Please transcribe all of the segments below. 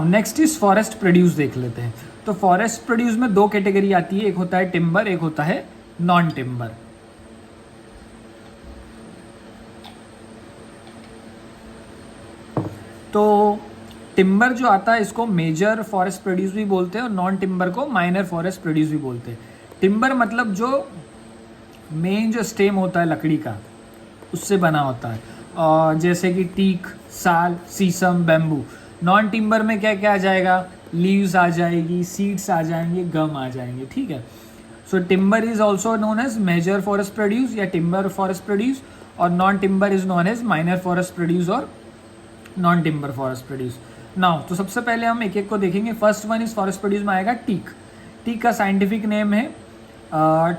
Next is forest produce देख लेते हैं। तो फॉरेस्ट प्रोड्यूस में दो कैटेगरी आती है, एक होता है टिम्बर, एक होता है नॉन टिम्बर। तो टिम्बर जो आता है इसको मेजर फॉरेस्ट प्रोड्यूस भी बोलते हैं और नॉन टिम्बर को माइनर फॉरेस्ट प्रोड्यूस भी बोलते हैं। टिम्बर मतलब जो मेन जो स्टेम होता है लकड़ी का उससे बना होता है, और जैसे कि टीक, साल, सीसम, बैम्बू। नॉन टिम्बर में क्या क्या आ जाएगा, लीव्स आ जाएगी, सीड्स आ जाएंगे, गम आ जाएंगे, ठीक है। So timber is also known as major forest produce या टिम्बर फॉरेस्ट प्रोड्यूस, और non timber is known as minor forest produce और non timber forest produce. Now तो सबसे पहले हम एक एक को देखेंगे। First one is forest produce में आएगा टीक। टीक का साइंटिफिक नेम है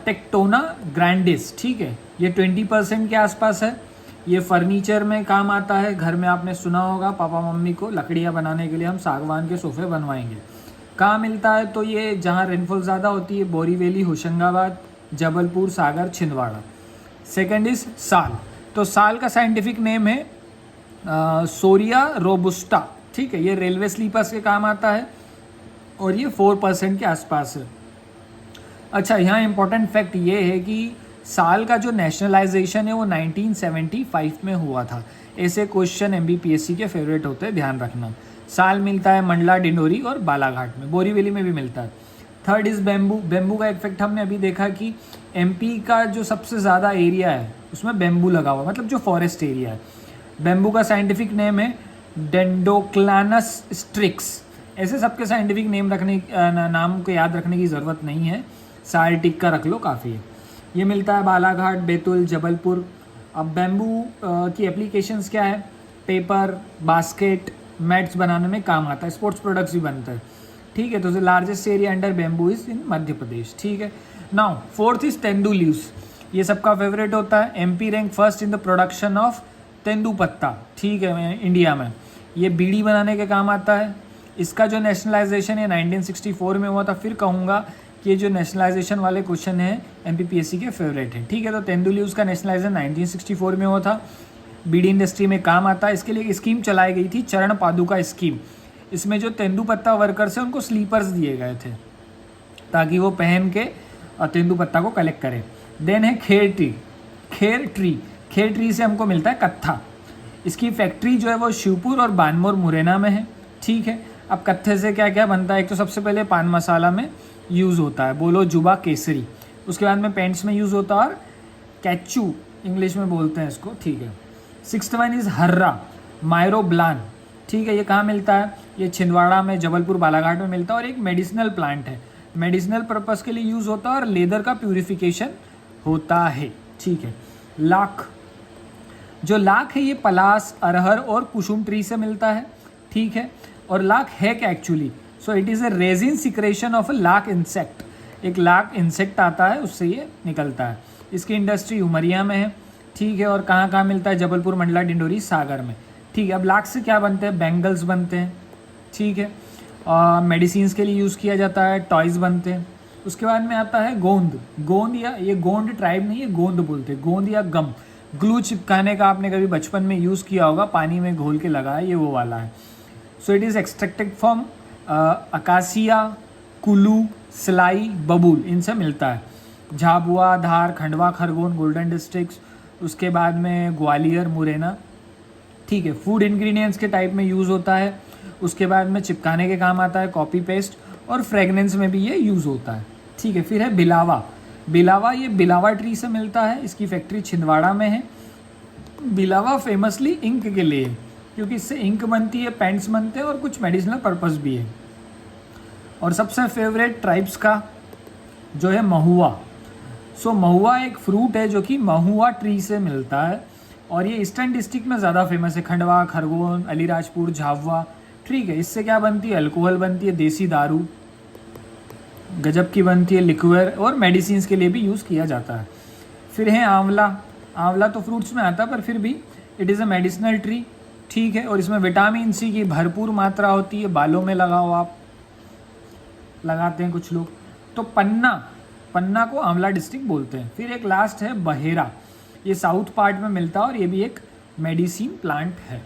टेक्टोना ग्रैंडिस, ठीक है। ये 20% के आसपास है। ये फर्नीचर में काम आता है। घर में आपने सुना होगा पापा मम्मी को लकड़ियाँ बनाने के लिए हम सागवान के सोफे बनवाएंगे। कहाँ मिलता है, तो ये जहाँ रेनफॉल ज़्यादा होती है, बोरीवली, होशंगाबाद, जबलपुर, सागर, छिंदवाड़ा। सेकेंड इज साल। तो साल का साइंटिफिक नेम है सोरिया रोबुस्टा, ठीक है। ये रेलवे स्लीपर्स के काम आता है और ये 4% के आसपास है। अच्छा, यहाँ इंपॉर्टेंट फैक्ट ये है कि साल का जो नेशनलाइजेशन है वो 1975 में हुआ था। ऐसे क्वेश्चन MBPSC के फेवरेट होते हैं, ध्यान रखना। साल मिलता है मंडला, डिंडोरी और बालाघाट में, बोरीवली में भी मिलता है। Third is bamboo. बेम्बू का इफेक्ट हमने अभी देखा कि MP का जो सबसे ज़्यादा एरिया है उसमें बेम्बू लगा हुआ, मतलब जो फॉरेस्ट एरिया है। बेम्बू का साइंटिफिक नेम है डेंडोक्लानस स्ट्रिक्स। ऐसे सबके साइंटिफिक नेम रखने नाम को याद रखने की ज़रूरत नहीं है, साल टिक का रख लो, काफ़ी है। ये मिलता है बालाघाट, बैतूल, जबलपुर। अब बैम्बू की एप्लीकेशंस क्या है, पेपर, बास्केट, मैट्स बनाने में काम आता है, स्पोर्ट्स प्रोडक्ट्स भी बनते हैं, ठीक है। तो largest area under bamboo is in Madhya Pradesh, ठीक है। Now fourth is tendu leaves. ये सबका फेवरेट होता है। MP rank first in the production of tendu पत्ता, ठीक है, इंडिया में। ये बीड़ी बनाने के काम आता है। इसका जो नेशनलाइजेशन है 1964 में हुआ था। फिर कहूँगा कि ये जो नेशनलाइजेशन वाले क्वेश्चन है MPPSC के फेवरेट है, ठीक है। तो तेंदू लीव्स का नेशनलाइजेशन 1964 में हुआ था। बीड़ी इंडस्ट्री में काम आता है। इसके लिए एक स्कीम चलाई गई थी, चरण पादुका स्कीम। इसमें जो तेंदू पत्ता वर्कर्स हैं उनको स्लीपर्स दिए गए थे ताकि वो पहन के तेंदू पत्ता को कलेक्ट करें। देन है खेर ट्री। खेर ट्री से हमको मिलता है कत्था। इसकी फैक्ट्री जो है वो शिवपुर और बानमोर, मुरैना में है, ठीक है। अब कत्थे से क्या क्या बनता है, एक तो सबसे पहले पान मसाला में यूज़ होता है, बोलो जुबा केसरी। उसके बाद में पेंट्स में यूज़ होता है और कैचू इंग्लिश में बोलते हैं इसको, ठीक है। सिक्स्थ वन इज़ हर्रा मायरोब्लान, ठीक है। ये कहाँ मिलता है, ये छिंदवाड़ा में, जबलपुर, बालाघाट में मिलता है और एक मेडिसिनल प्लांट है। मेडिसिनल पर्पज़ के लिए यूज़ होता है और लेदर का प्यूरिफिकेशन होता है, ठीक है। लाख, जो लाख है ये पलास, अरहर और कुसुम ट्री से मिलता है, ठीक है। और लाख है क्या actually, so it is a resin secretion of a lac insect. एक लाख इंसेक्ट आता है उससे ये निकलता है। इसकी इंडस्ट्री उमरिया में है, ठीक है। और कहाँ कहाँ मिलता है, जबलपुर, मंडला, डिंडोरी, सागर में, ठीक है। अब लाख से क्या बनते हैं, बैंगल्स बनते हैं, ठीक है। मेडिसिन्स के लिए यूज़ किया जाता है, टॉयज़ बनते हैं। उसके बाद में आता है गोंद या ये गोंड ट्राइब नहीं है, गोंद बोलते हैं, गोंद या गम। ग्लू चिपकाने का आपने कभी बचपन में यूज़ किया होगा, पानी में घोल के लगाया, ये वो वाला है। So it is extracted from acacia, Kullu, सलाई, बबूल, इनसे मिलता है। झाबुआ, धार, खंडवा, खरगोन, गोल्डन डिस्ट्रिक्ट्स, उसके बाद में ग्वालियर, मुरैना, ठीक है। फूड इंग्रेडिएंट्स के टाइप में यूज़ होता है। उसके बाद में चिपकाने के काम आता है, कॉपी पेस्ट, और फ्रेगनेंस में भी ये यूज़ होता है, ठीक है। फिर है बिलावा, ये बिलावा ट्री से मिलता है। इसकी फैक्ट्री छिंदवाड़ा में है। बिलावा फेमसली इंक के लिए, क्योंकि इससे इंक बनती है, पेंट्स बनते हैं और कुछ मेडिसिनल पर्पस भी है। और सबसे फेवरेट ट्राइब्स का जो है महुआ। सो महुआ एक फ्रूट है जो कि महुआ ट्री से मिलता है और ये ईस्टर्न डिस्ट्रिक्ट में ज़्यादा फेमस है, खंडवा, खरगोन, अलीराजपुर, झाबुआ, ठीक है। इससे क्या बनती है, अल्कोहल बनती है, देसी दारू, गजब की बनती है, लिक्विड और मेडिसिन्स के लिए भी यूज़ किया जाता है। फिर है आंवला तो फ्रूट्स में आता है पर फिर भी it is a medicinal tree, ठीक है। और इसमें विटामिन C की भरपूर मात्रा होती है। बालों में लगाओ, आप लगाते हैं कुछ लोग। तो पन्ना को आंवला डिस्ट्रिक्ट बोलते हैं। फिर एक लास्ट है बहेरा, ये साउथ पार्ट में मिलता है और ये भी एक मेडिसिन प्लांट है।